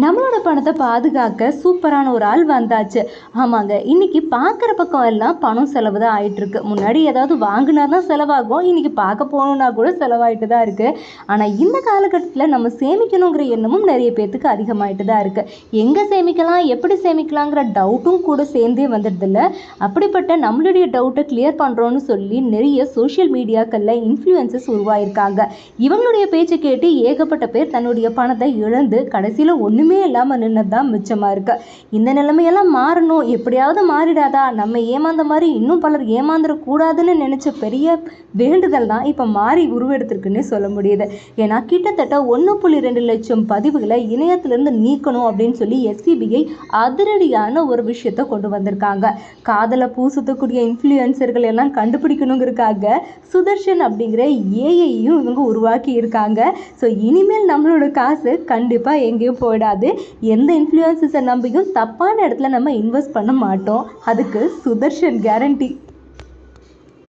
நம்மளோட பணத்தை பாதுகாக்க சூப்பரான ஒரு ஆள் வந்தாச்சு. ஆமாங்க, இன்னைக்கு பார்க்குற பக்கம் எல்லாம் பணம் செலவு தான் ஆயிட்டிருக்கு. முன்னாடி ஏதாவது வாங்கினா தான் செலவாகும், இன்னைக்கு பார்க்க போகணுன்னா கூட செலவாயிட்டு தான் இருக்குது. ஆனால் இந்த காலகட்டத்தில் நம்ம சேமிக்கணுங்கிற எண்ணமும் நிறைய பேர்த்துக்கு அதிகமாயிட்டு தான் இருக்குது. எங்கே சேமிக்கலாம், எப்படி சேமிக்கலாங்கிற டவுட்டும் கூட சேர்ந்தே வந்துடுதில்ல. அப்படிப்பட்ட நம்மளுடைய டவுட்டை கிளியர் பண்ணுறோன்னு சொல்லி நிறைய சோஷியல் மீடியாக்களில் இன்ஃப்ளூயன்சஸ் உருவாயிருக்காங்க. இவங்களுடைய பேச்சை கேட்டு ஏகப்பட்ட பேர் தன்னுடைய பணத்தை இழந்து கடைசியில் ஒன்றுமே இல்லாமல் நின்னது தான் மிச்சமாக இருக்குது. இந்த நிலைமையெல்லாம் மாறணும், எப்படியாவது மாறிடாதா, நம்ம ஏமாந்த மாதிரி இன்னும் பலர் ஏமாந்துடக்கூடாதுன்னு நினச்ச பெரிய வேண்டுதல் தான் இப்போ மாறி உருவெடுத்திருக்குன்னே சொல்ல முடியுது. ஏன்னா கிட்டத்தட்ட 1.2 லட்சம் பதிவுகளை இணையத்திலிருந்து நீக்கணும் அப்படின்னு சொல்லி SCBI அதிரடியான ஒரு விஷயத்தை கொண்டு வந்திருக்காங்க. காதலை பூசுத்தக்கூடிய இன்ஃப்ளூயன்சர்கள் எல்லாம் கண்டுபிடிக்கணுங்கிறதுக்காக சுதர்ஷன் அப்படிங்கிற ஏஐயும் இவங்க உருவாக்கி இருக்காங்க. ஸோ இனிமேல் நம்மளோட காசு கண்டிப்பாக எங்கேயும் போயிடாது. எந்த இன்ஃப்ளூயன்சஸை நம்பியும் தப்பான இடத்துல நம்ம இன்வெஸ்ட் பண்ண மாட்டோம். அதுக்கு சுதர்ஷன் கேரண்டி.